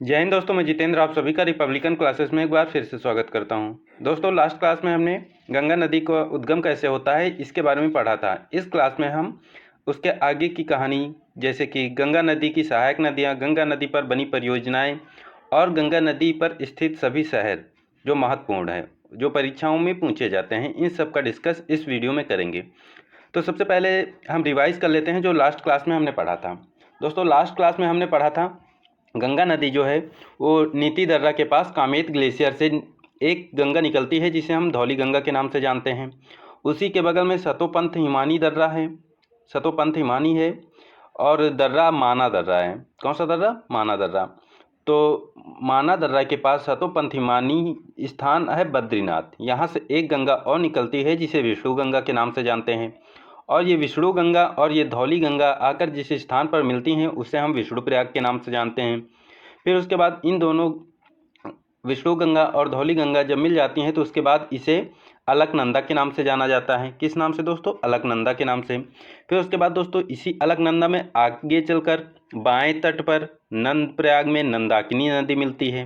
जय हिंद दोस्तों, मैं जितेंद्र आप सभी का रिपब्लिकन क्लासेस में एक बार फिर से स्वागत करता हूं। दोस्तों, लास्ट क्लास में हमने गंगा नदी का उद्गम कैसे होता है इसके बारे में पढ़ा था। इस क्लास में हम उसके आगे की कहानी, जैसे कि गंगा नदी की सहायक नदियां, गंगा नदी पर बनी परियोजनाएं और गंगा नदी पर स्थित सभी शहर जो महत्वपूर्ण है, जो परीक्षाओं में पूछे जाते हैं, इन सब का डिस्कस इस वीडियो में करेंगे। तो सबसे पहले हम रिवाइज कर लेते हैं जो लास्ट क्लास में हमने पढ़ा था। दोस्तों, लास्ट क्लास में हमने पढ़ा था गंगा नदी जो है वो नीति दर्रा के पास कामेत ग्लेशियर से एक गंगा निकलती है जिसे हम धौली गंगा के नाम से जानते हैं। उसी के बगल में सतोपंथ हिमानी दर्रा है, सतोपंथ हिमानी है, और दर्रा माना दर्रा है। कौन सा दर्रा? माना दर्रा। तो माना दर्रा के पास सतोपंथ हिमानी स्थान है बद्रीनाथ। यहाँ से एक गंगा और निकलती है जिसे विष्णु गंगा के नाम से जानते हैं, और ये विष्णु गंगा और ये धौली गंगा आकर जिस स्थान पर मिलती हैं उसे हम विष्णु प्रयाग के नाम से जानते हैं। फिर उसके बाद इन दोनों विष्णु गंगा और धौली गंगा जब मिल जाती हैं तो उसके बाद इसे अलकनंदा के नाम से जाना जाता है। किस नाम से दोस्तों? अलकनंदा के नाम से। फिर उसके बाद दोस्तों इसी अलकनंदा में आगे चलकर बाएं तट पर नंद प्रयाग में नंदाकिनी नदी मिलती है।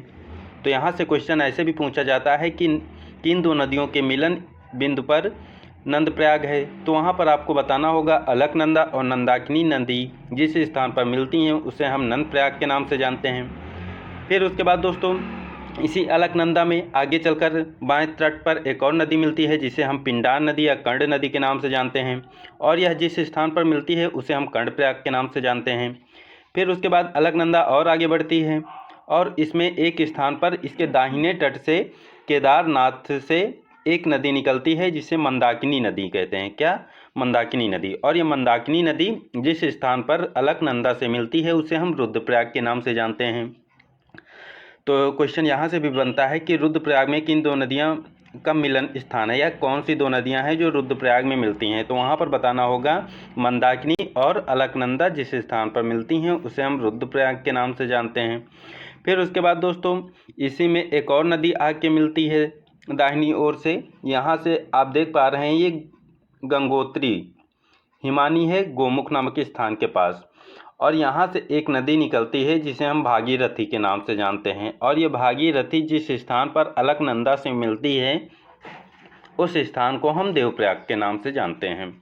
तो यहाँ से क्वेश्चन ऐसे भी पूछा जाता है कि किन दो नदियों के मिलन बिंदु पर नंद प्रयाग है, तो वहाँ पर आपको बताना होगा अलकनंदा और नंदाकिनी नदी जिस स्थान पर मिलती हैं उसे हम नंद प्रयाग के नाम से जानते हैं। फिर उसके बाद दोस्तों इसी अलकनंदा में आगे चलकर बाएं तट पर एक और नदी मिलती है जिसे हम पिंडार नदी या कर्ण नदी के नाम से जानते हैं, और यह जिस स्थान पर मिलती है उसे हम कर्णप्रयाग के नाम से जानते हैं। फिर उसके बाद अलकनंदा और आगे बढ़ती है और इसमें एक स्थान पर इसके दाहिने तट से केदारनाथ से एक नदी निकलती है जिसे मंदाकिनी नदी कहते हैं। क्या? मंदाकिनी नदी। और ये मंदाकिनी नदी जिस स्थान पर अलकनंदा से मिलती है उसे हम रुद्रप्रयाग के नाम से जानते हैं। तो क्वेश्चन यहाँ से भी बनता है कि रुद्रप्रयाग में किन दो नदियाँ का मिलन स्थान है, या कौन सी दो नदियाँ हैं जो रुद्रप्रयाग में मिलती हैं। तो वहाँ पर बताना होगा मंदाकिनी और अलकनंदा जिस स्थान पर मिलती हैं उसे हम रुद्रप्रयाग के नाम से जानते हैं। फिर उसके बाद दोस्तों इसी में एक और नदी आके मिलती है दाहिनी ओर से। यहाँ से आप देख पा रहे हैं ये गंगोत्री हिमानी है गोमुख नामक स्थान के पास, और यहाँ से एक नदी निकलती है जिसे हम भागीरथी के नाम से जानते हैं, और ये भागीरथी जिस स्थान पर अलकनंदा से मिलती है उस स्थान को हम देवप्रयाग के नाम से जानते हैं।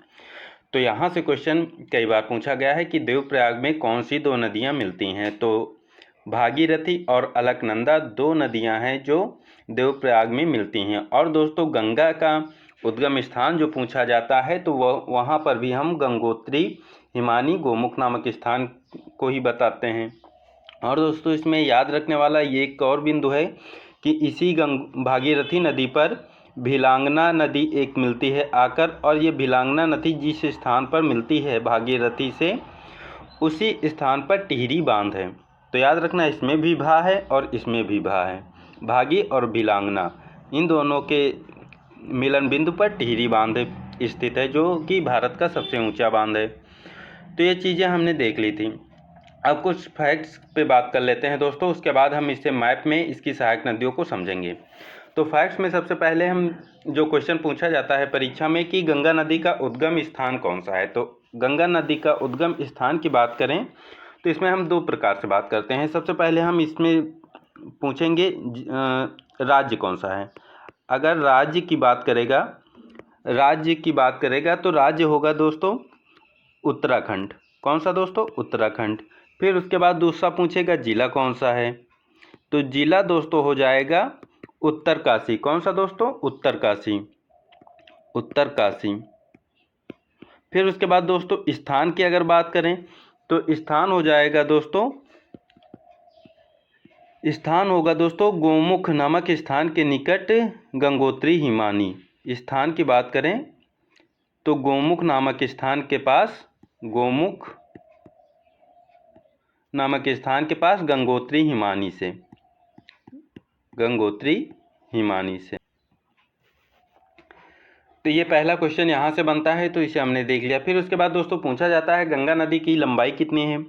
तो यहाँ से क्वेश्चन कई बार पूछा गया है कि देवप्रयाग में कौन सी दो नदियाँ मिलती हैं। तो भागीरथी और अलकनंदा दो नदियाँ हैं जो देवप्रयाग में मिलती हैं। और दोस्तों गंगा का उद्गम स्थान जो पूछा जाता है तो वहाँ पर भी हम गंगोत्री हिमानी गोमुख नामक स्थान को ही बताते हैं। और दोस्तों इसमें याद रखने वाला ये एक और बिंदु है कि इसी भागीरथी नदी पर भिलांगना नदी एक मिलती है आकर, और ये भिलांगना नदी जिस स्थान पर मिलती है भागीरथी से उसी स्थान पर टिहरी बांध है। तो याद रखना इसमें भी भा है और इसमें भी भा है। भागी और भिलांगना इन दोनों के मिलन बिंदु पर टिहरी बांध स्थित है जो कि भारत का सबसे ऊंचा बांध है। तो ये चीज़ें हमने देख ली थी। अब कुछ फैक्ट्स पे बात कर लेते हैं दोस्तों, उसके बाद हम इससे मैप में इसकी सहायक नदियों को समझेंगे। तो फैक्ट्स में सबसे पहले हम जो क्वेश्चन पूछा जाता है परीक्षा में कि गंगा नदी का उद्गम स्थान कौन सा है, तो गंगा नदी का उद्गम स्थान की बात करें तो इसमें हम दो प्रकार से बात करते हैं। सबसे पहले हम इसमें पूछेंगे राज्य कौन सा है। अगर राज्य की बात करेगा तो राज्य होगा दोस्तों उत्तराखंड। कौन सा दोस्तों? उत्तराखंड। फिर उसके बाद दूसरा पूछेगा जिला कौन सा है, तो जिला दोस्तों हो जाएगा उत्तरकाशी। कौन सा दोस्तों? उत्तरकाशी। उत्तरकाशी। फिर उसके बाद दोस्तों स्थान की अगर बात करें तो स्थान होगा दोस्तों गोमुख नामक स्थान के निकट गंगोत्री हिमानी। स्थान की बात करें तो गोमुख नामक स्थान के पास गंगोत्री हिमानी से। तो ये पहला क्वेश्चन यहाँ से बनता है, तो इसे हमने देख लिया। फिर उसके बाद दोस्तों पूछा जाता है गंगा नदी की लंबाई कितनी है,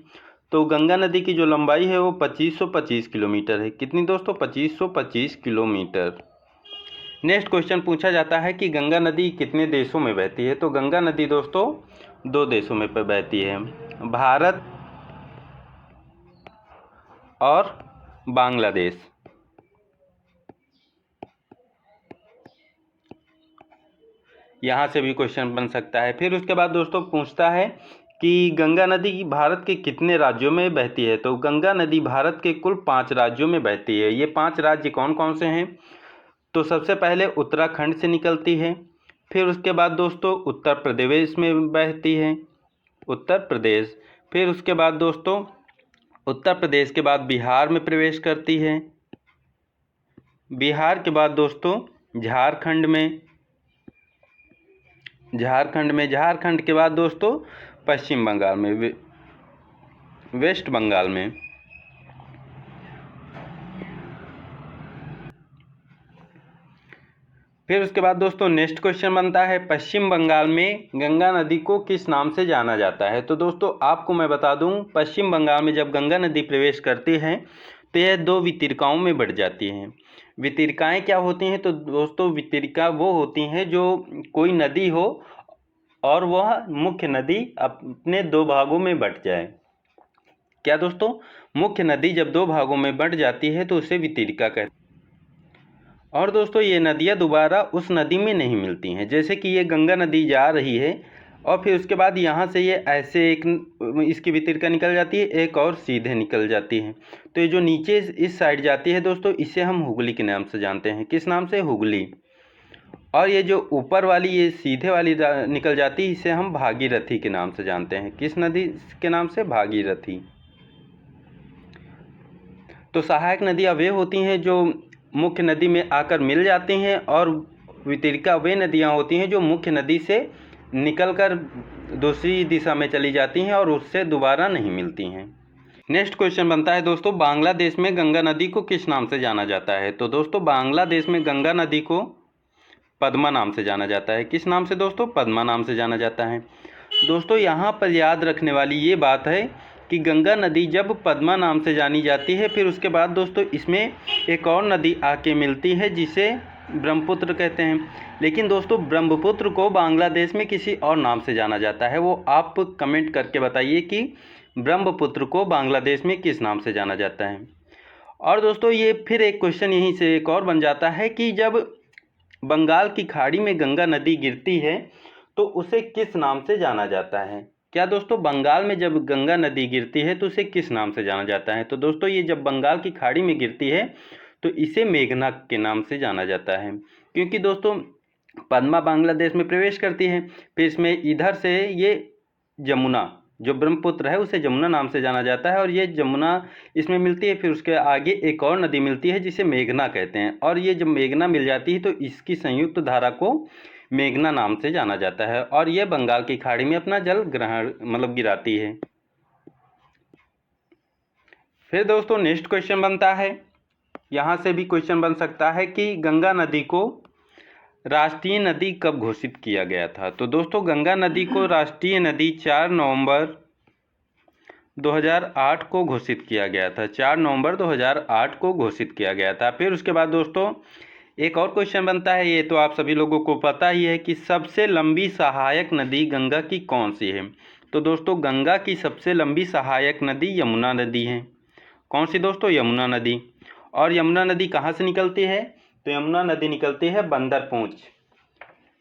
तो गंगा नदी की जो लंबाई है वो 2525 किलोमीटर है। कितनी दोस्तों? 2525 किलोमीटर। नेक्स्ट क्वेश्चन पूछा जाता है कि गंगा नदी कितने देशों में बहती है, तो गंगा नदी दोस्तों दो देशों में बहती है, भारत और बांग्लादेश। यहाँ से भी क्वेश्चन बन सकता है। फिर उसके बाद दोस्तों पूछता है कि गंगा नदी भारत के कितने राज्यों में बहती है। तो गंगा नदी भारत के कुल 5 राज्यों में बहती है। ये 5 राज्य कौन कौन से हैं? तो सबसे पहले उत्तराखंड से निकलती है। फिर उसके बाद दोस्तों उत्तर प्रदेश में बहती है, उत्तर प्रदेश। फिर उसके बाद दोस्तों उत्तर प्रदेश के बाद बिहार में प्रवेश करती है। बिहार के बाद दोस्तों झारखंड में, झारखंड के बाद दोस्तों पश्चिम बंगाल में, वेस्ट बंगाल में। फिर उसके बाद दोस्तों नेक्स्ट क्वेश्चन बनता है, पश्चिम बंगाल में गंगा नदी को किस नाम से जाना जाता है। तो दोस्तों आपको मैं बता दूं, पश्चिम बंगाल में जब गंगा नदी प्रवेश करती है तो यह 2 वितरिकाओं में बढ़ जाती हैं। वितरिकाएं क्या होती हैं? तो दोस्तों वितरिका वो होती हैं जो कोई नदी हो और वह मुख्य नदी अपने 2 भागों में बंट जाए। क्या दोस्तों? मुख्य नदी जब 2 भागों में बंट जाती है तो उसे वितरिका कहते हैं। और दोस्तों ये नदियाँ दोबारा उस नदी में नहीं मिलती हैं। जैसे कि ये गंगा नदी जा रही है और फिर उसके बाद यहाँ से ये ऐसे एक इसकी वितरिका निकल जाती है, एक और सीधे निकल जाती है। तो ये जो नीचे इस साइड जाती है दोस्तों, इसे हम हुगली के नाम से जानते हैं। किस नाम से? हुगली। और ये जो ऊपर वाली ये सीधे वाली निकल जाती है, इसे हम भागीरथी के नाम से जानते हैं। किस नदी के नाम से? भागीरथी। तो सहायक नदियाँ वे होती हैं जो मुख्य नदी में आकर मिल जाती हैं, और वितरिका वे नदियाँ होती हैं जो मुख्य नदी से निकलकर दूसरी दिशा में चली जाती हैं और उससे दोबारा नहीं मिलती हैं। नेक्स्ट क्वेश्चन बनता है दोस्तों, बांग्लादेश में गंगा नदी को किस नाम से जाना जाता है। तो दोस्तों बांग्लादेश में गंगा नदी को पद्मा नाम से जाना जाता है। किस नाम से दोस्तों? पद्मा नाम से जाना जाता है। दोस्तों यहाँ पर याद रखने वाली ये बात है कि गंगा नदी जब पद्मा नाम से जानी जाती है, फिर उसके बाद दोस्तों इसमें एक और नदी आके मिलती है जिसे ब्रह्मपुत्र कहते हैं। लेकिन दोस्तों ब्रह्मपुत्र को बांग्लादेश में किसी और नाम से जाना जाता है। वो आप कमेंट करके बताइए कि ब्रह्मपुत्र को बांग्लादेश में किस नाम से जाना जाता है। और दोस्तों ये फिर एक क्वेश्चन यहीं से एक और बन जाता है कि जब बंगाल की खाड़ी में गंगा नदी गिरती है तो उसे किस नाम से जाना जाता है। क्या दोस्तों? बंगाल में जब गंगा नदी गिरती है तो उसे किस नाम से जाना जाता है। तो दोस्तों ये जब बंगाल की खाड़ी में गिरती है तो इसे मेघना के नाम से जाना जाता है, क्योंकि दोस्तों पद्मा बांग्लादेश में प्रवेश करती है। फिर इसमें इधर से ये जमुना जो ब्रह्मपुत्र है उसे जमुना नाम से जाना जाता है, और ये जमुना इसमें मिलती है। फिर उसके आगे एक और नदी मिलती है जिसे मेघना कहते हैं, और ये जब मेघना मिल जाती है तो इसकी संयुक्त धारा को मेघना नाम से जाना जाता है, और ये बंगाल की खाड़ी में अपना जल ग्रहण गिराती है। फिर दोस्तों नेक्स्ट क्वेश्चन बनता है, यहाँ से भी क्वेश्चन बन सकता है कि गंगा नदी को राष्ट्रीय नदी कब घोषित किया गया था। तो दोस्तों गंगा नदी को राष्ट्रीय नदी 4 नवंबर 2008 को घोषित किया गया था। 4 नवंबर 2008 को घोषित किया गया था। फिर उसके बाद दोस्तों एक और क्वेश्चन बनता है, ये तो आप सभी लोगों को पता ही है कि सबसे लंबी सहायक नदी गंगा की कौन सी है। तो दोस्तों गंगा की सबसे लंबी सहायक नदी यमुना नदी है। कौन सी दोस्तों? यमुना नदी। और यमुना नदी कहाँ से निकलती है? तो यमुना नदी निकलती है बंदरपूंछ,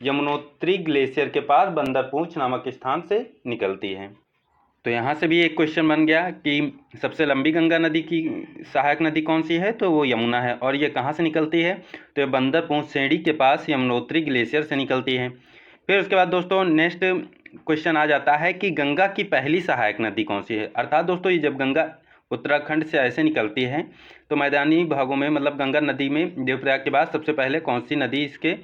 यमुनोत्री ग्लेशियर के पास बंदरपूंछ नामक स्थान से निकलती है। तो यहाँ से भी एक क्वेश्चन बन गया कि सबसे लंबी गंगा नदी की सहायक नदी कौन सी है। तो वो यमुना है। और ये कहाँ से निकलती है? तो ये बंदरपूंछ सेड़ी के पास यमुनोत्री ग्लेशियर से निकलती है। फिर उसके बाद दोस्तों नेक्स्ट क्वेश्चन आ जाता है कि गंगा की पहली सहायक नदी कौन सी है। अर्थात दोस्तों ये जब गंगा उत्तराखंड से ऐसे निकलती है तो मैदानी भागों में गंगा नदी में देवप्रयाग के बाद सबसे पहले कौन सी नदी इसके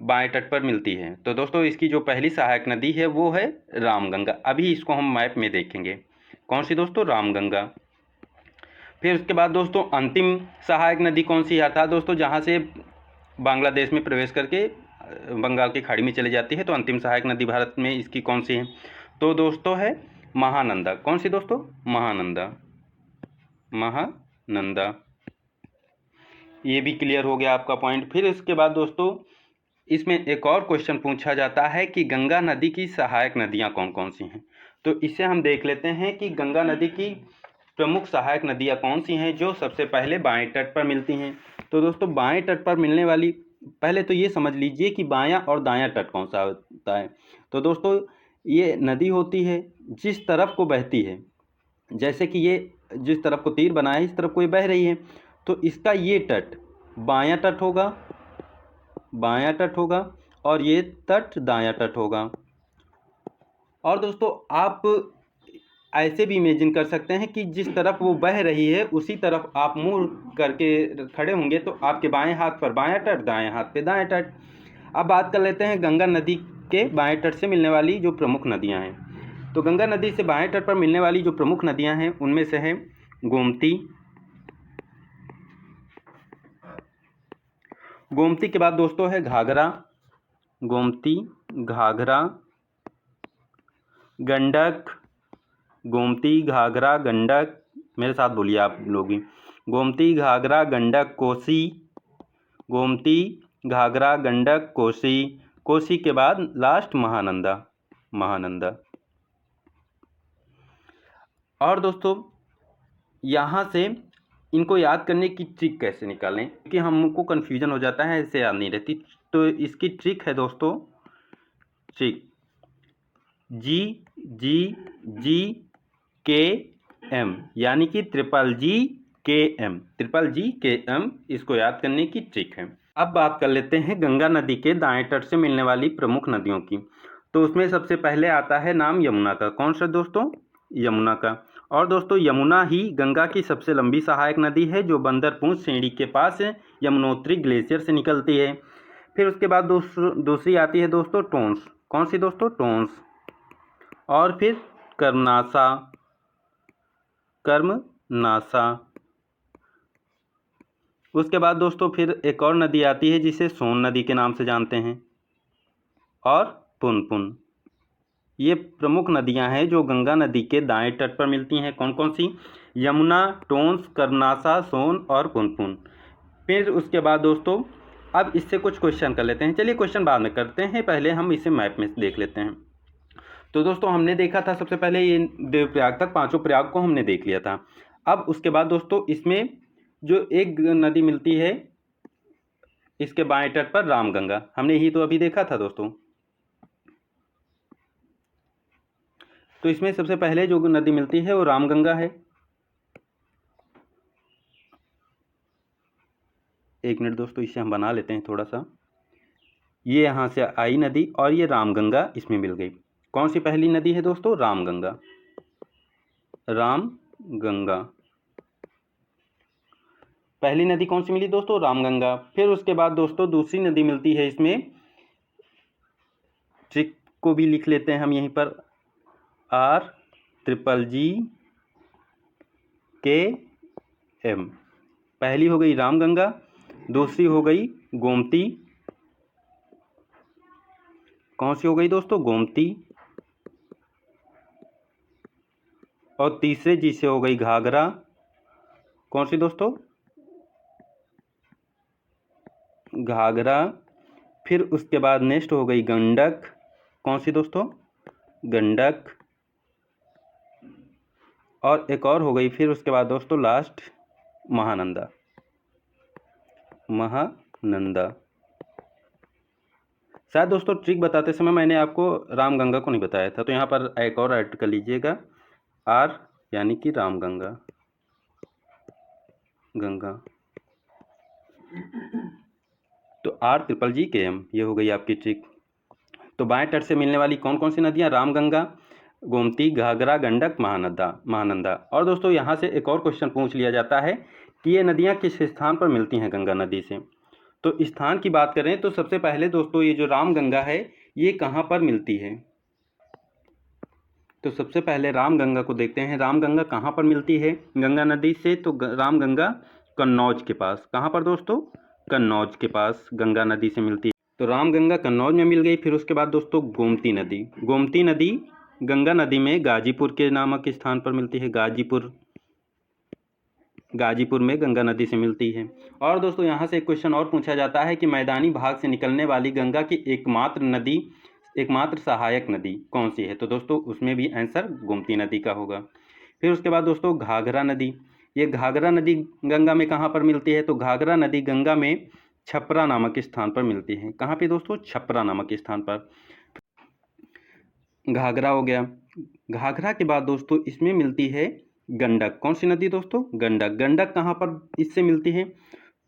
बाएं तट पर मिलती है। तो दोस्तों इसकी जो पहली सहायक नदी है वो है रामगंगा। अभी इसको हम मैप में देखेंगे। कौन सी दोस्तों? रामगंगा। फिर उसके बाद दोस्तों अंतिम सहायक नदी कौन सी है, अर्थात दोस्तों जहाँ से बांग्लादेश में प्रवेश करके बंगाल की खाड़ी में चली जाती है, तो अंतिम सहायक नदी भारत में इसकी कौन सी है। तो दोस्तों है महानंदा। कौन सी दोस्तों? महानंदा। महानंदा। ये भी क्लियर हो गया आपका पॉइंट। फिर इसके बाद दोस्तों इसमें एक और क्वेश्चन पूछा जाता है कि गंगा नदी की सहायक नदियां कौन कौन सी हैं। तो इसे हम देख लेते हैं कि गंगा नदी की प्रमुख सहायक नदियाँ कौन सी हैं जो सबसे पहले बाएं तट पर मिलती हैं? तो दोस्तों बाएं तट पर मिलने वाली, पहले तो ये समझ लीजिए कि बायां और दायां तट कौन सा होता है। तो दोस्तों ये नदी होती है जिस तरफ को बहती है, जैसे कि ये जिस तरफ को तीर बना है इस तरफ को ये बह रही है, तो इसका ये तट बायां तट होगा, बायां तट होगा, और ये तट दायां तट होगा। और दोस्तों आप ऐसे भी इमेजिन कर सकते हैं कि जिस तरफ वो बह रही है उसी तरफ आप मुंह करके खड़े होंगे तो आपके बाएं हाथ पर बायां तट, दाएं हाथ पे दाएं तट। अब बात कर लेते हैं गंगा नदी के बाएं तट से मिलने वाली जो प्रमुख नदियां हैं। तो गंगा नदी से बाएं तट पर मिलने वाली जो प्रमुख नदियां हैं उनमें से है गोमती, गोमती के बाद दोस्तों है घाघरा, गोमती, घाघरा, गंडक, गोमती, घाघरा, गंडक, मेरे साथ बोलिए आप लोग भी, गोमती, घाघरा, गंडक, कोसी, गोमती, घाघरा, गंडक, कोसी, कोसी के बाद लास्ट महानंदा, महानंदा। और दोस्तों यहाँ से इनको याद करने की ट्रिक कैसे निकालें, क्योंकि हमको कन्फ्यूजन हो जाता है, ऐसे याद नहीं रहती। तो इसकी ट्रिक है दोस्तों, ट्रिक जी जी जी के एम, यानी कि ट्रिपल जी के एम, ट्रिपल जी के एम, इसको याद करने की ट्रिक है। अब बात कर लेते हैं गंगा नदी के दाएं तट से मिलने वाली प्रमुख नदियों की। तो उसमें सबसे पहले आता है नाम यमुना का। कौन सा दोस्तों? यमुना का। और दोस्तों यमुना ही गंगा की सबसे लंबी सहायक नदी है जो बंदरपूंछ श्रेणी के पास यमुनोत्री ग्लेशियर से निकलती है। फिर उसके बाद दूसरी आती है दोस्तों टोंस। कौन सी दोस्तों? टोंस। और फिर कर्मनासा, कर्मनासा। उसके बाद दोस्तों फिर एक और नदी आती है जिसे सोन नदी के नाम से जानते हैं, और पुनपुन। ये प्रमुख नदियां हैं जो गंगा नदी के दाएं तट पर मिलती हैं। कौन कौन सी? यमुना, टोंस, कर्मनासा, सोन और पुनपुन। फिर उसके बाद दोस्तों अब इससे कुछ क्वेश्चन कर लेते हैं। चलिए क्वेश्चन बाद में करते हैं, पहले हम इसे मैप में देख लेते हैं। तो दोस्तों हमने देखा था सबसे पहले ये देवप्रयाग तक, पांचों प्रयाग को हमने देख लिया था। अब उसके बाद दोस्तों इसमें जो एक नदी मिलती है इसके बाएं तट पर, रामगंगा, हमने यही तो अभी देखा था दोस्तों। तो इसमें सबसे पहले जो नदी मिलती है वो रामगंगा है। एक मिनट दोस्तों, इसे हम बना लेते हैं थोड़ा सा। ये यहाँ से आई नदी और ये रामगंगा इसमें मिल गई। कौन सी पहली नदी है दोस्तों? रामगंगा, रामगंगा। पहली नदी कौन सी मिली दोस्तों? रामगंगा। फिर उसके बाद दोस्तों दूसरी नदी मिलती है इसमें, ट्रिक को भी लिख लेते हैं हम यहीं पर, आर ट्रिपल जी के एम। पहली हो गई रामगंगा, दूसरी हो गई गोमती। कौन सी हो गई दोस्तों? गोमती। और तीसरे जी से हो गई घाघरा। कौन सी दोस्तों? घाघरा। फिर उसके बाद नेक्स्ट हो गई गंडक। कौन सी दोस्तों? गंडक। और एक और हो गई फिर उसके बाद दोस्तों लास्ट महानंदा, महानंदा। शायद दोस्तों ट्रिक बताते समय मैंने आपको रामगंगा को नहीं बताया था, तो यहाँ पर एक और ऐड कर लीजिएगा, आर यानी कि रामगंगा, गंगा। तो आर ट्रिपल जी के एम, ये हो गई आपकी ट्रिक। तो बाएं तट से मिलने वाली कौन कौन सी नदियाँ? रामगंगा, गोमती, घाघरा, गंडक, महानंदा। और दोस्तों यहाँ से एक और क्वेश्चन पूछ लिया जाता है कि ये नदियाँ किस स्थान पर मिलती हैं गंगा नदी से। तो स्थान की बात करें तो सबसे पहले दोस्तों ये जो रामगंगा है ये कहाँ पर मिलती है? तो सबसे पहले रामगंगा को देखते हैं। रामगंगा कहाँ पर मिलती है गंगा नदी से? तो रामगंगा कन्नौज के पास। कहाँ पर दोस्तों? कन्नौज के पास गंगा नदी से मिलती है। तो रामगंगा कन्नौज में मिल गई। फिर उसके बाद दोस्तों गोमती नदी, गोमती नदी गंगा नदी में गाजीपुर के नामक स्थान पर मिलती है। गाजीपुर, गाजीपुर में गंगा नदी से मिलती है। और दोस्तों यहाँ से एक क्वेश्चन और पूछा जाता है कि मैदानी भाग से निकलने वाली गंगा की एकमात्र नदी, एकमात्र सहायक नदी कौन सी है? तो दोस्तों उसमें भी आंसर गोमती नदी का होगा। फिर उसके बाद दोस्तों घाघरा नदी, ये घाघरा नदी गंगा में कहाँ पर मिलती है? तो घाघरा नदी गंगा में छपरा नामक स्थान पर मिलती है। कहाँ पे दोस्तों? छपरा नामक स्थान पर। घाघरा हो गया। घाघरा के बाद दोस्तों इसमें मिलती है गंडक। कौन सी नदी दोस्तों? गंडक। गंडक कहाँ पर इससे मिलती है?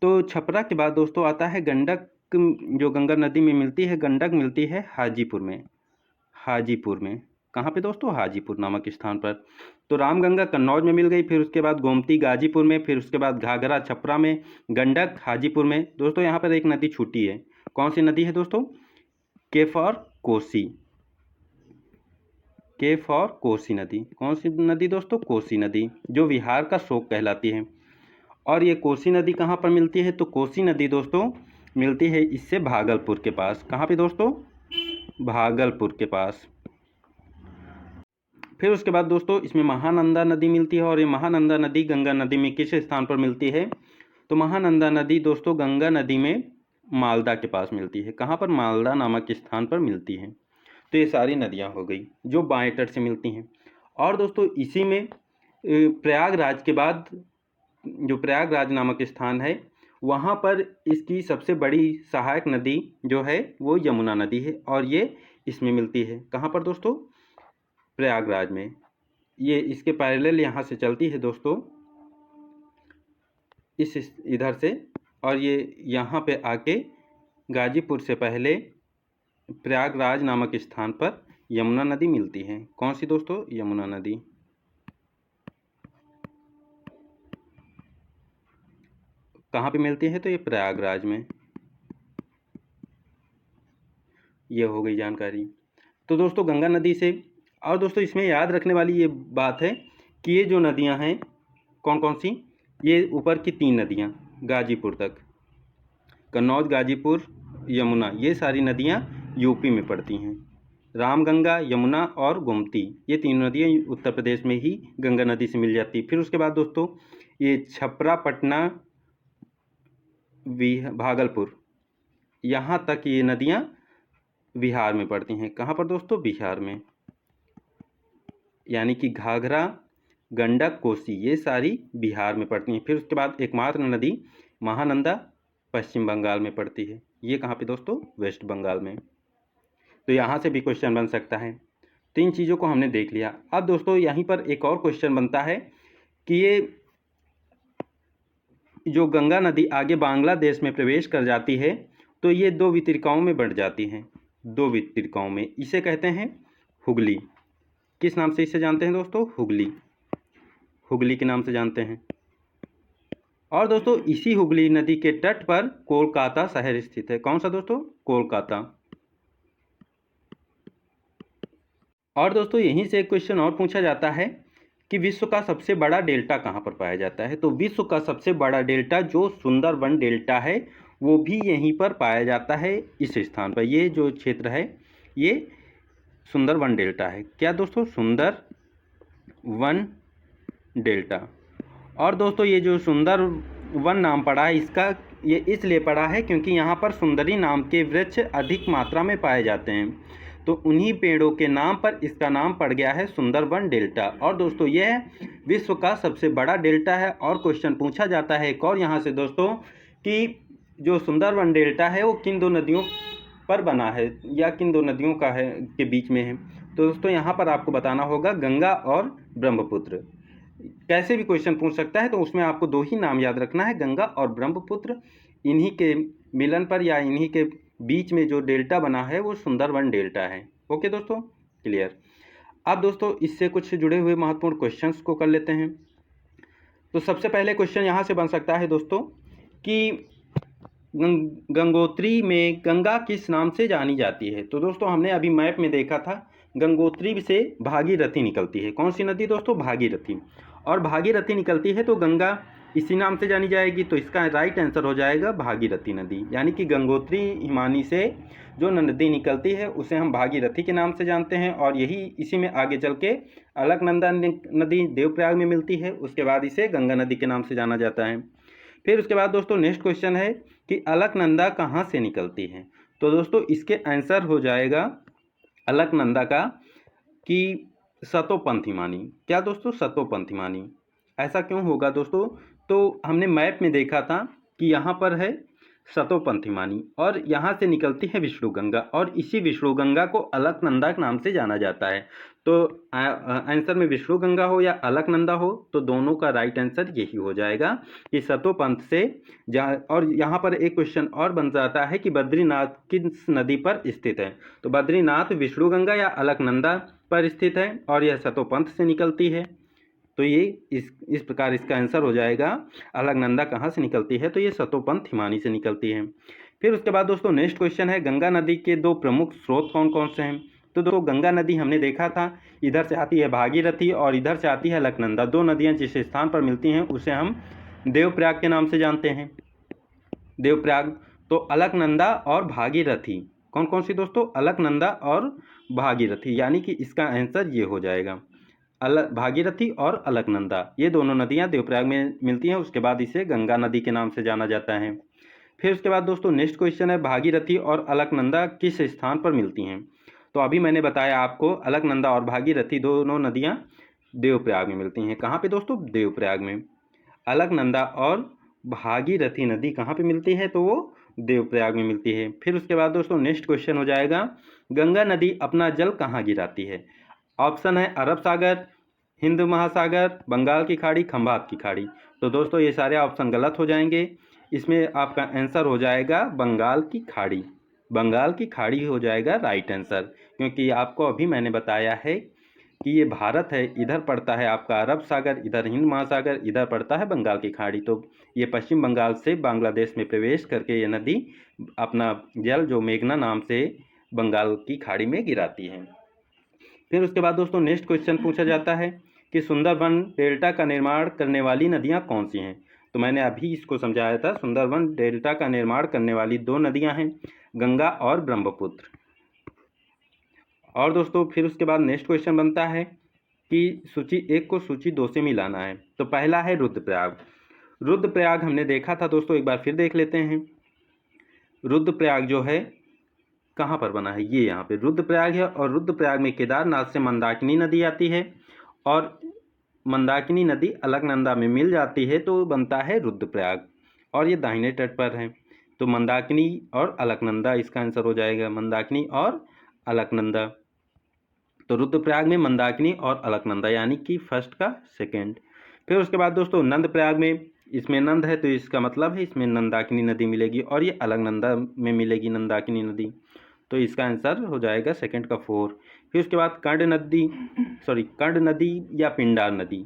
तो छपरा के बाद दोस्तों आता है गंडक, जो गंगा नदी में मिलती है। गंडक मिलती है हाजीपुर में। हाजीपुर में कहाँ पे दोस्तों? हाजीपुर नामक स्थान पर। तो रामगंगा कन्नौज में मिल गई, फिर उसके बाद गोमती गाजीपुर में, फिर उसके बाद घाघरा छपरा में, गंडक हाजीपुर में। दोस्तों यहाँ पर एक नदी छूटी है। कौन सी नदी है दोस्तों? के फॉर कोसी। के फॉर कोसी नदी। कौन सी नदी दोस्तों? कोसी नदी, जो बिहार का शोक कहलाती है। और ये कोसी नदी कहाँ पर मिलती है? तो कोसी नदी दोस्तों मिलती है इससे भागलपुर के पास। कहाँ पे दोस्तों? भागलपुर के पास। फिर उसके बाद दोस्तों इसमें महानंदा नदी मिलती है, और ये महानंदा नदी गंगा नदी में किस स्थान पर मिलती है? तो महानंदा नदी दोस्तों गंगा नदी में मालदा के पास मिलती है। कहाँ पर? मालदा नामक स्थान पर मिलती है। तो ये सारी नदियाँ हो गई जो बाएं तट से मिलती हैं। और दोस्तों इसी में प्रयागराज के बाद जो प्रयागराज नामक स्थान है, वहाँ पर इसकी सबसे बड़ी सहायक नदी जो है वो यमुना नदी है, और ये इसमें मिलती है। कहाँ पर दोस्तों? प्रयागराज में। ये इसके पैरेलल यहाँ से चलती है दोस्तों, इस इधर से, और ये यहाँ पे आके गाजीपुर से पहले प्रयागराज नामक स्थान पर यमुना नदी मिलती है। कौन सी दोस्तों? यमुना नदी। कहाँ पे मिलती है? तो ये प्रयागराज में। ये हो गई जानकारी। तो दोस्तों गंगा नदी से, और दोस्तों इसमें याद रखने वाली ये बात है कि ये जो नदियां हैं कौन कौन सी, ये ऊपर की 3 नदियां गाजीपुर तक, कन्नौज, गाजीपुर, यमुना, ये सारी नदियां यूपी में पड़ती हैं। रामगंगा, यमुना और गोमती, ये 3 नदियां उत्तर प्रदेश में ही गंगा नदी से मिल जाती। फिर उसके बाद दोस्तों ये छपरा, पटना, भागलपुर, यहाँ तक ये नदियाँ बिहार में पड़ती हैं। कहाँ पर दोस्तों? बिहार में। यानी कि घाघरा, गंडक, कोसी, ये सारी बिहार में पड़ती हैं। फिर उसके बाद एकमात्र नदी महानंदा पश्चिम बंगाल में पड़ती है। ये कहाँ पे दोस्तों? वेस्ट बंगाल में। तो यहाँ से भी क्वेश्चन बन सकता है। तो इन चीज़ों को हमने देख लिया। अब दोस्तों यहीं पर एक और क्वेश्चन बनता है कि ये जो गंगा नदी आगे बांग्लादेश में प्रवेश कर जाती है, तो ये 2 वितरिकाओं में बढ़ जाती हैं। 2 वितरिकाओं में। इसे कहते हैं हुगली। किस नाम से इसे जानते हैं दोस्तों? हुगली। हुगली के नाम से जानते हैं। और दोस्तों इसी हुगली नदी के तट पर कोलकाता शहर स्थित है। कौन सा दोस्तों? कोलकाता। और दोस्तों यहीं से एक क्वेश्चन और पूछा जाता है कि विश्व का सबसे बड़ा डेल्टा कहाँ पर पाया जाता है? तो विश्व का सबसे बड़ा डेल्टा जो सुंदरवन डेल्टा है वो भी यहीं पर पाया जाता है, इस स्थान पर। ये जो क्षेत्र है ये सुंदरवन डेल्टा है। क्या दोस्तों? सुंदरवन डेल्टा। और दोस्तों ये जो सुंदरवन नाम पड़ा है, इसका ये इसलिए पड़ा है क्योंकि यहाँ पर सुंदरी नाम के वृक्ष अधिक मात्रा में पाए जाते हैं, तो उन्हीं पेड़ों के नाम पर इसका नाम पड़ गया है सुंदरवन डेल्टा। और दोस्तों यह विश्व का सबसे बड़ा डेल्टा है। और क्वेश्चन पूछा जाता है एक और यहाँ से दोस्तों कि जो सुंदरवन डेल्टा है वो किन 2 नदियों पर बना है, या किन 2 नदियों का है के बीच में है? तो दोस्तों यहाँ पर आपको बताना होगा गंगा और ब्रह्मपुत्र। कैसे भी क्वेश्चन पूछ सकता है, तो उसमें आपको 2 ही नाम याद रखना है, गंगा और ब्रह्मपुत्र। इन्हीं के मिलन पर या इन्हीं के बीच में जो डेल्टा बना है वो सुंदरवन डेल्टा है। ओके दोस्तों, क्लियर। अब दोस्तों इससे कुछ जुड़े हुए महत्वपूर्ण क्वेश्चंस को कर लेते हैं। तो सबसे पहले क्वेश्चन यहाँ से बन सकता है दोस्तों कि गंगोत्री में गंगा किस नाम से जानी जाती है? तो दोस्तों हमने अभी मैप में देखा था, गंगोत्री से भागीरथी निकलती है। कौन सी नदी दोस्तों? भागीरथी। और भागीरथी निकलती है तो गंगा इसी नाम से जानी जाएगी। तो इसका राइट आंसर हो जाएगा भागीरथी नदी। यानी कि गंगोत्री हिमानी से जो नदी निकलती है उसे हम भागीरथी के नाम से जानते हैं, और यही इसी में आगे चल के अलकनंदा नदी देवप्रयाग में मिलती है। उसके बाद इसे गंगा नदी के नाम से जाना जाता है। फिर उसके बाद दोस्तों नेक्स्ट क्वेश्चन है कि अलकनंदा कहाँ से निकलती है? तो दोस्तों इसके आंसर हो जाएगा अलकनंदा का कि सतोपंथ हिमानी। क्या दोस्तों? सतोपंथ हिमानी। ऐसा क्यों होगा दोस्तों? तो हमने मैप में देखा था कि यहाँ पर है सतोपंथ हिमानी और यहाँ से निकलती है विष्णुगंगा और इसी विष्णुगंगा को अलकनंदा के नाम से जाना जाता है। तो आंसर में विष्णुगंगा हो या अलकनंदा हो तो दोनों का राइट आंसर यही हो जाएगा कि सतोपंथ से जहाँ। और यहाँ पर एक क्वेश्चन और बन जाता है कि बद्रीनाथ किस नदी पर स्थित है? तो बद्रीनाथ विष्णुगंगा या अलकनंदा पर स्थित है और यह सतोपंथ से निकलती है। तो ये इस प्रकार इसका आंसर हो जाएगा अलकनंदा कहाँ से निकलती है? तो ये सतोपंथ हिमानी से निकलती है। फिर उसके बाद दोस्तों नेक्स्ट क्वेश्चन है, गंगा नदी के दो प्रमुख स्रोत कौन कौन से हैं? तो दोस्तों गंगा नदी हमने देखा था इधर से आती है भागीरथी और इधर से आती है अलकनंदा। दो नदियाँ जिस स्थान पर मिलती हैं उसे हम देवप्रयाग के नाम से जानते हैं, देवप्रयाग। तो अलकनंदा और भागीरथी कौन कौन सी दोस्तों? अलकनंदा और भागीरथी, यानी कि इसका आंसर ये हो जाएगा भागीरथी और अलकनंदा। ये दोनों नदियाँ देवप्रयाग में मिलती हैं, उसके बाद इसे गंगा नदी के नाम से जाना जाता है। फिर उसके बाद दोस्तों नेक्स्ट क्वेश्चन है, भागीरथी और अलकनंदा किस स्थान पर मिलती हैं? तो अभी मैंने बताया आपको अलकनंदा और भागीरथी दोनों नदियाँ देवप्रयाग में मिलती हैं। कहाँ पे दोस्तों? देवप्रयाग में। अलकनंदा और भागीरथी नदी कहाँ पे मिलती है? तो वो देवप्रयाग में मिलती है। फिर उसके बाद दोस्तों नेक्स्ट क्वेश्चन हो जाएगा, गंगा नदी अपना जल कहाँ गिराती है? ऑप्शन है अरब सागर, हिंद महासागर, बंगाल की खाड़ी, खंभात की खाड़ी। तो दोस्तों ये सारे ऑप्शन गलत हो जाएंगे। इसमें आपका आंसर हो जाएगा बंगाल की खाड़ी। बंगाल की खाड़ी हो जाएगा राइट आंसर, क्योंकि आपको अभी मैंने बताया है कि ये भारत है, इधर पड़ता है आपका अरब सागर, इधर हिंद महासागर, इधर पड़ता है बंगाल की खाड़ी। तो ये पश्चिम बंगाल से बांग्लादेश में प्रवेश करके ये नदी अपना जल जो मेघना नाम से बंगाल की खाड़ी में गिराती है। फिर उसके बाद दोस्तों नेक्स्ट क्वेश्चन पूछा जाता है कि सुंदरबन डेल्टा का निर्माण करने वाली नदियाँ कौन सी हैं? तो मैंने अभी इसको समझाया था, सुंदरबन डेल्टा का निर्माण करने वाली दो नदियाँ हैं, गंगा और ब्रह्मपुत्र। और दोस्तों फिर उसके बाद नेक्स्ट क्वेश्चन बनता है कि सूची 1 को सूची 2 से मिलाना है। तो पहला है रुद्रप्रयाग। रुद्रप्रयाग हमने देखा था दोस्तों, एक बार फिर देख लेते हैं। रुद्रप्रयाग जो है कहाँ पर बना है? ये यहाँ पे रुद्रप्रयाग है और रुद्रप्रयाग में केदारनाथ से मंदाकिनी नदी आती है और मंदाकिनी नदी अलकनंदा में मिल जाती है तो बनता है रुद्रप्रयाग और ये दाहिने तट पर है। तो मंदाकिनी और अलकनंदा इसका आंसर हो जाएगा, मंदाकिनी और अलकनंदा। तो रुद्रप्रयाग में मंदाकिनी और अलकनंदा, यानी कि फर्स्ट का सेकंड। फिर उसके बाद दोस्तों नंदप्रयाग में, इसमें नंद है तो इसका मतलब है इसमें नंदाकिनी नदी मिलेगी और ये अलकनंदा में मिलेगी नंदाकिनी नदी। तो इसका आंसर हो जाएगा सेकंड का 4। फिर उसके बाद कर्ण नदी या पिंडार नदी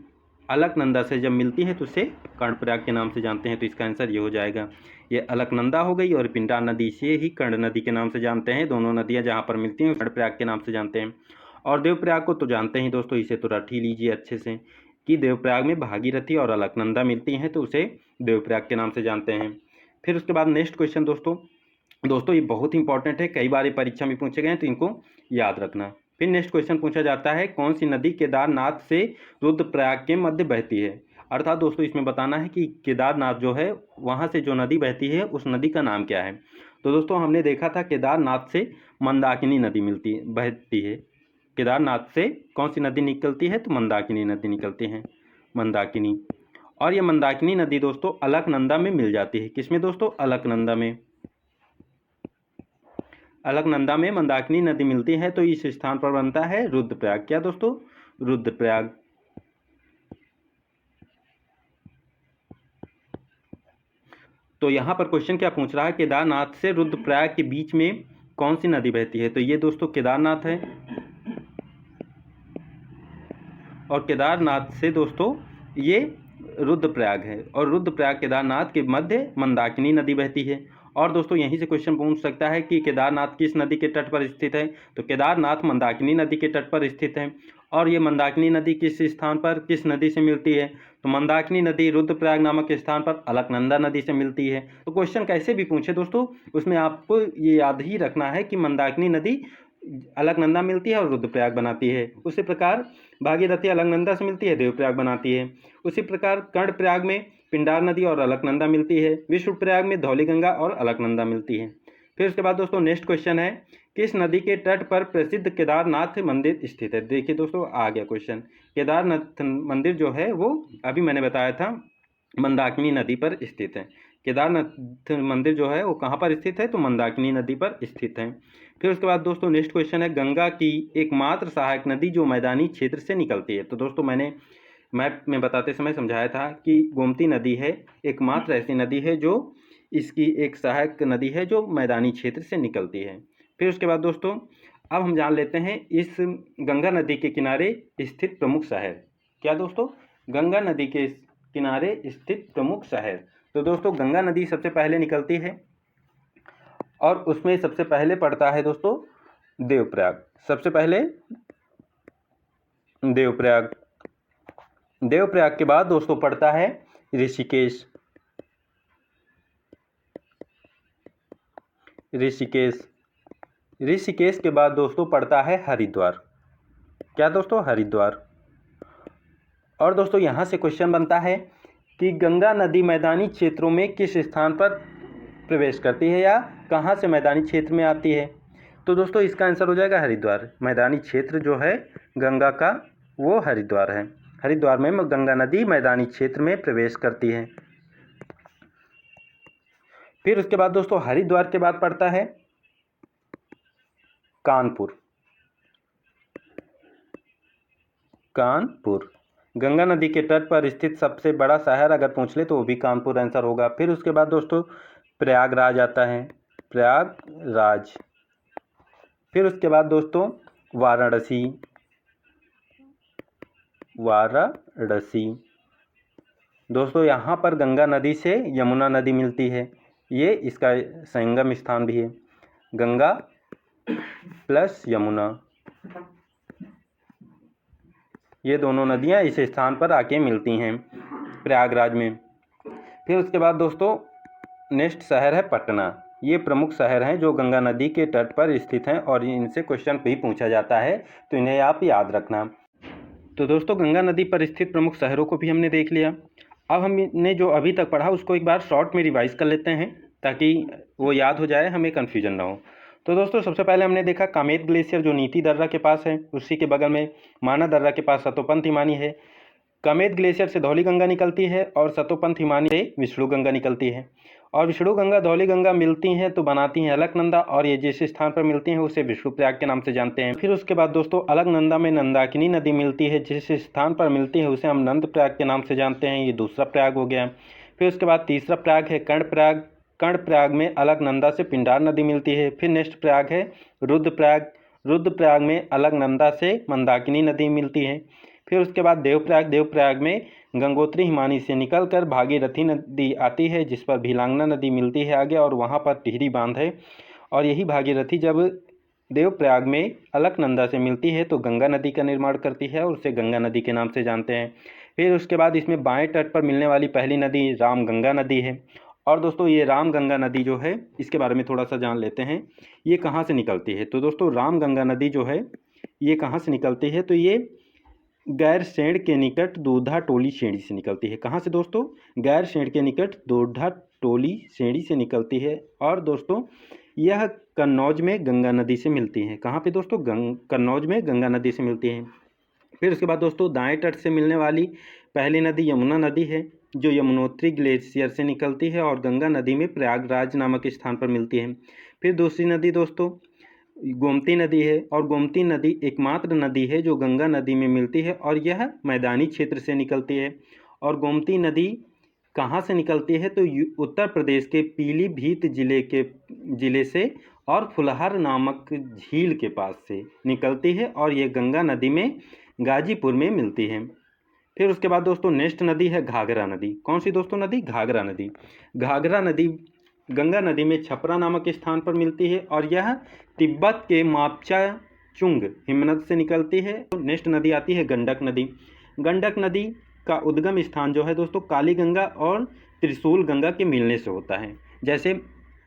अलकनंदा से जब मिलती है तो उसे कर्णप्रयाग के नाम से जानते हैं। तो इसका आंसर ये हो जाएगा, ये अलकनंदा हो गई और पिंडार नदी से ही कर्ण नदी के नाम से जानते हैं। दोनों नदियाँ जहाँ पर मिलती हैं कर्णप्रयाग के नाम से जानते हैं। और देवप्रयाग को तो जानते हैं दोस्तों, इसे तो रट ही लीजिए अच्छे से कि देवप्रयाग में भागीरथी और अलकनंदा मिलती हैं तो उसे देवप्रयाग के नाम से जानते हैं। फिर उसके बाद नेक्स्ट क्वेश्चन दोस्तों ये बहुत इंपॉर्टेंट है, कई बार परीक्षा में पूछे गए हैं तो इनको याद रखना। फिर नेक्स्ट क्वेश्चन पूछा जाता है, कौन सी नदी केदारनाथ से रुद्रप्रयाग के मध्य बहती है? अर्थात दोस्तों इसमें बताना है कि केदारनाथ जो है वहाँ से जो नदी बहती है उस नदी का नाम क्या है। तो दोस्तों हमने देखा था केदारनाथ से मंदाकिनी नदी बहती है। केदारनाथ से कौन सी नदी निकलती है? तो मंदाकिनी नदी निकलती है, मंदाकिनी। और ये मंदाकिनी नदी दोस्तों अलकनंदा में मिल जाती है। किसमें दोस्तों? अलकनंदा में। अलकनंदा में मंदाकिनी नदी मिलती है तो इस स्थान पर बनता है रुद्रप्रयाग। क्या दोस्तों? रुद्रप्रयाग। तो यहाँ पर क्वेश्चन क्या पूछ रहा है, केदारनाथ से रुद्रप्रयाग के बीच में कौन सी नदी बहती है? तो ये दोस्तों केदारनाथ है और केदारनाथ से दोस्तों ये रुद्रप्रयाग है और रुद्रप्रयाग केदारनाथ के मध्य मंदाकिनी नदी बहती है। और दोस्तों यहीं से क्वेश्चन पूछ सकता है कि केदारनाथ किस नदी के तट पर स्थित है? तो केदारनाथ मंदाकिनी नदी के तट पर स्थित है। और ये मंदाकिनी नदी किस स्थान पर किस नदी से मिलती है? तो मंदाकिनी नदी रुद्रप्रयाग नामक स्थान पर अलकनंदा नदी से मिलती है। तो क्वेश्चन कैसे भी पूछे दोस्तों उसमें आपको ये याद ही रखना है कि मंदाकिनी नदी अलकनंदा मिलती है और रुद्रप्रयाग बनाती है। उसी प्रकार भागीरथी अलकनंदा से मिलती है, देवप्रयाग बनाती है। उसी प्रकार कर्णप्रयाग में पिंडार नदी और अलकनंदा मिलती है। विष्णुप्रयाग में धौलीगंगा और अलकनंदा मिलती है। फिर उसके बाद दोस्तों नेक्स्ट क्वेश्चन है, किस नदी के तट पर प्रसिद्ध केदारनाथ मंदिर स्थित है। देखिए दोस्तों आ गया क्वेश्चन। केदारनाथ मंदिर जो है वो अभी मैंने बताया था मंदाकिनी नदी पर स्थित है। केदारनाथ मंदिर जो है वो कहाँ पर स्थित है, तो मंदाकिनी नदी पर स्थित है। फिर उसके बाद दोस्तों नेक्स्ट क्वेश्चन है, गंगा की एकमात्र सहायक नदी जो मैदानी क्षेत्र से निकलती है। तो दोस्तों मैंने मैप में बताते समय समझाया था कि गोमती नदी है एकमात्र ऐसी नदी है जो इसकी एक सहायक नदी है जो मैदानी क्षेत्र से निकलती है। फिर उसके बाद दोस्तों अब हम जान लेते हैं इस गंगा नदी के किनारे स्थित प्रमुख शहर। क्या दोस्तों, गंगा नदी के किनारे स्थित प्रमुख शहर। तो दोस्तों गंगा नदी सबसे पहले निकलती है और उसमें सबसे पहले पड़ता है दोस्तों देवप्रयाग। सबसे पहले देवप्रयाग, देवप्रयाग के बाद दोस्तों पड़ता है ऋषिकेश, ऋषिकेश, ऋषिकेश के बाद दोस्तों पड़ता है हरिद्वार। क्या दोस्तों, हरिद्वार। और दोस्तों यहाँ से क्वेश्चन बनता है कि गंगा नदी मैदानी क्षेत्रों में किस स्थान पर प्रवेश करती है या कहाँ से मैदानी क्षेत्र में आती है। तो दोस्तों इसका आंसर हो जाएगा हरिद्वार। मैदानी क्षेत्र जो है गंगा का वो हरिद्वार है। हरिद्वार में गंगा नदी मैदानी क्षेत्र में प्रवेश करती है। फिर उसके बाद दोस्तों हरिद्वार के बाद पड़ता है कानपुर, कानपुर। गंगा नदी के तट पर स्थित सबसे बड़ा शहर अगर पूछ ले तो वो भी कानपुर आंसर होगा। फिर उसके बाद दोस्तों प्रयागराज आता है, प्रयागराज। फिर उसके बाद दोस्तों वाराणसी, वाराणसी। दोस्तों यहाँ पर गंगा नदी से यमुना नदी मिलती है, ये इसका संगम स्थान भी है, गंगा प्लस यमुना, ये दोनों नदियाँ इस स्थान पर आके मिलती हैं प्रयागराज में। फिर उसके बाद दोस्तों नेक्स्ट शहर है पटना। ये प्रमुख शहर हैं जो गंगा नदी के तट पर स्थित हैं और इनसे क्वेश्चन भी पूछा जाता है, तो इन्हें आप याद रखना। तो दोस्तों गंगा नदी पर स्थित प्रमुख शहरों को भी हमने देख लिया। अब हमने जो अभी तक पढ़ा उसको एक बार शॉर्ट में रिवाइज कर लेते हैं ताकि वो याद हो जाए, हमें कन्फ्यूजन ना हो। तो दोस्तों सबसे पहले हमने देखा कामेत ग्लेशियर जो नीति दर्रा के पास है, उसी के बगल में माना दर्रा के पास सतोपंथ हिमानी है। कामेत ग्लेशियर से धौली गंगा निकलती है और सतोपंथ हिमानी से विष्णु गंगा निकलती है। और विष्णु गंगा धौली गंगा मिलती हैं तो बनाती हैं अलकनंदा, और ये जिस स्थान पर मिलती हैं उसे विष्णुप्रयाग के नाम से जानते हैं। फिर उसके बाद दोस्तों अलकनंदा में नंदाकिनी नदी मिलती है, जिस स्थान पर मिलती है उसे हम नंदप्रयाग के नाम से जानते हैं, ये दूसरा प्रयाग हो गया। फिर उसके बाद तीसरा प्रयाग है कर्णप्रयाग। कर्णप्रयाग में अलकनंदा से पिंडार नदी मिलती है। फिर नेक्स्ट प्रयाग है रुद्रप्रयाग। रुद्रप्रयाग में अलकनंदा से मंदाकिनी नदी मिलती है। फिर उसके बाद देवप्रयाग। देवप्रयाग में गंगोत्री हिमानी से निकलकर भागीरथी नदी आती है, जिस पर भीलांगना नदी मिलती है आगे, और वहाँ पर टिहरी बांध है। और यही भागीरथी जब देवप्रयाग में अलकनंदा से मिलती है तो गंगा नदी का निर्माण करती है और उसे गंगा नदी के नाम से जानते हैं। फिर उसके बाद इसमें बाएं तट पर मिलने वाली पहली नदी रामगंगा नदी है। और दोस्तों ये रामगंगा नदी जो है इसके बारे में थोड़ा सा जान लेते हैं, ये कहाँ से निकलती है। तो दोस्तों रामगंगा नदी जो है ये कहाँ से निकलती है, तो ये गैरसेंण के निकट दोधा टोली श्रेणी से निकलती है। कहाँ से दोस्तों, गैरसेंण के निकट दोधा टोली श्रेणी से निकलती है। और दोस्तों यह कन्नौज में गंगा नदी से मिलती है। कहाँ पे दोस्तों, कन्नौज में गंगा नदी से मिलती है। फिर उसके बाद दोस्तों दाएं तट से मिलने वाली पहली नदी यमुना नदी है, जो यमुनोत्री ग्लेशियर से निकलती है और गंगा नदी में प्रयागराज नामक स्थान पर मिलती है। फिर दूसरी नदी दोस्तों गोमती नदी है, और गोमती नदी एकमात्र नदी है जो गंगा नदी में मिलती है और यह मैदानी क्षेत्र से निकलती है। और गोमती नदी कहाँ से निकलती है, तो उत्तर प्रदेश के पीलीभीत जिले से और फुलहर नामक झील के पास से निकलती है, और ये गंगा नदी में गाजीपुर में मिलती है। फिर उसके बाद दोस्तों नेक्स्ट नदी है घाघरा नदी। कौन सी दोस्तों नदी, घाघरा नदी। घाघरा नदी गंगा नदी में छपरा नामक स्थान पर मिलती है और यह तिब्बत के मापचा चुंग हिमनद से निकलती है। तो नेक्स्ट नदी आती है गंडक नदी। गंडक नदी का उद्गम स्थान जो है दोस्तों काली गंगा और त्रिशूल गंगा के मिलने से होता है। जैसे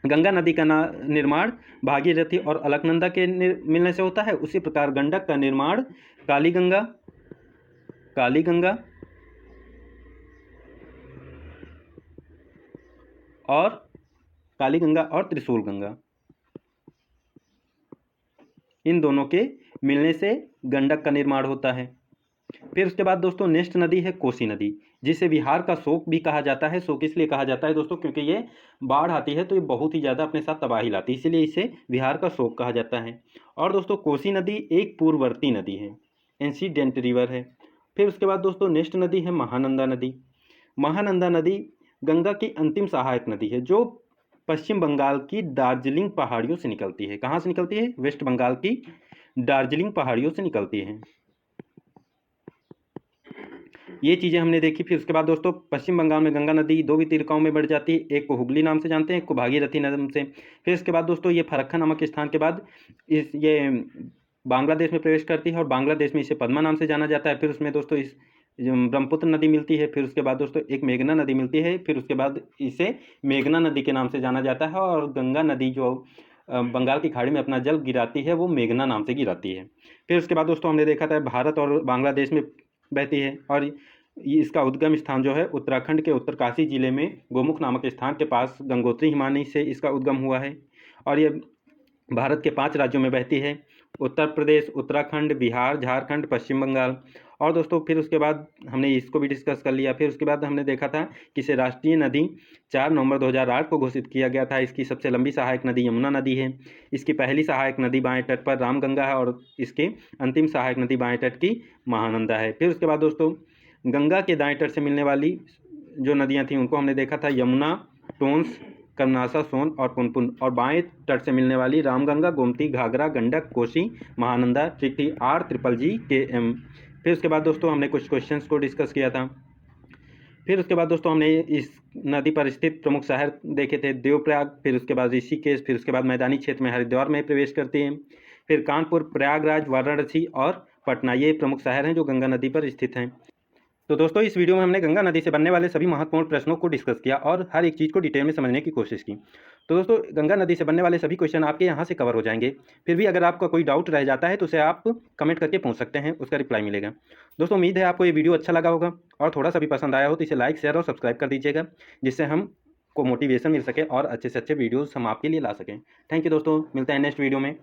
गंगा नदी का निर्माण भागीरथी और अलकनंदा के मिलने से होता है, उसी प्रकार गंडक का निर्माण काली गंगा और त्रिशूल गंगा इन दोनों के मिलने से गंडक का निर्माण होता है। फिर उसके बाद दोस्तों नेक्स्ट नदी है कोसी नदी, जिसे बिहार का शोक भी कहा जाता है। शोक इसलिए कहा जाता है दोस्तों क्योंकि ये बाढ़ आती है तो ये बहुत ही ज़्यादा अपने साथ तबाही लाती है, इसीलिए इसे बिहार का शोक कहा जाता है। और दोस्तों कोसी नदी एक पूर्ववर्ती नदी है, एंसीडेंट रिवर है। फिर उसके बाद दोस्तों नेक्स्ट नदी है महानंदा नदी। महानंदा नदी गंगा की अंतिम सहायक नदी है, जो पश्चिम बंगाल की दार्जिलिंग पहाड़ियों से निकलती है। कहाँ से निकलती है? वेस्ट बंगाल की दार्जिलिंग पहाड़ियों से निकलती है। ये चीज़ें हमने देखी। फिर उसके बाद दोस्तों पश्चिम बंगाल में गंगा नदी दो वितरकों में बढ़ जाती है, एक को हुगली नाम से जानते हैं, एक को भागीरथी नाम से। फिर इसके बाद दोस्तों ये फरक्का नामक स्थान के बाद ये बांग्लादेश में प्रवेश करती है और बांग्लादेश में इसे पद्मा नाम से जाना जाता है। फिर उसमें दोस्तों इस ब्रह्मपुत्र नदी मिलती है। फिर उसके बाद दोस्तों एक मेघना नदी मिलती है। फिर उसके बाद इसे मेघना नदी के नाम से जाना जाता है। और गंगा नदी जो बंगाल की खाड़ी में अपना जल गिराती है वो मेघना नाम से गिराती है। फिर उसके बाद दोस्तों हमने देखा था भारत और बांग्लादेश में बहती है। और ये इसका उद्गम स्थान जो है उत्तराखंड के उत्तरकाशी जिले में गोमुख नामक स्थान के पास गंगोत्री हिमानी से इसका उद्गम हुआ है। और ये भारत के 5 राज्यों में बहती है, उत्तर प्रदेश, उत्तराखंड, बिहार, झारखंड, पश्चिम बंगाल। और दोस्तों फिर उसके बाद हमने इसको भी डिस्कस कर लिया। फिर उसके बाद हमने देखा था कि इसे राष्ट्रीय नदी 4 नवंबर 2008 को घोषित किया गया था। इसकी सबसे लंबी सहायक नदी यमुना नदी है। इसकी पहली सहायक नदी बाएं तट पर रामगंगा है और इसकी अंतिम सहायक नदी बाएं तट की महानंदा है। फिर उसके बाद दोस्तों गंगा के दाएं तट से मिलने वाली जो नदियाँ थीं उनको हमने देखा था यमुना, टोंस, कर्मनासा, सोन और पुनपुन। और बाएं तट से मिलने वाली रामगंगा, गोमती, घाघरा, गंडक, कोसी, महानंदा, चिट्ठी, RGGKM। फिर उसके बाद दोस्तों हमने कुछ क्वेश्चंस को डिस्कस किया था। फिर उसके बाद दोस्तों हमने इस नदी पर स्थित प्रमुख शहर देखे थे, देवप्रयाग, फिर उसके बाद ऋषिकेश, फिर उसके बाद मैदानी क्षेत्र में हरिद्वार में प्रवेश करती हैं। फिर कानपुर, प्रयागराज, वाराणसी और पटना, ये प्रमुख शहर हैं जो गंगा नदी पर स्थित हैं। तो दोस्तों इस वीडियो में हमने गंगा नदी से बनने वाले सभी महत्वपूर्ण प्रश्नों को डिस्कस किया और हर एक चीज़ को डिटेल में समझने की कोशिश की। तो दोस्तों गंगा नदी से बनने वाले सभी क्वेश्चन आपके यहाँ से कवर हो जाएंगे। फिर भी अगर आपका कोई डाउट रह जाता है तो उसे आप कमेंट करके पूछ सकते हैं, उसका रिप्लाई मिलेगा। दोस्तों उम्मीद है आपको ये वीडियो अच्छा लगा होगा और थोड़ा सा भी पसंद आया हो तो इसे लाइक, शेयर और सब्सक्राइब कर दीजिएगा, जिससे हम को मोटिवेशन मिल सके और अच्छे से अच्छे वीडियोज़ हम आपके लिए ला सकें। थैंक यू दोस्तों, मिलते हैं नेक्स्ट वीडियो में।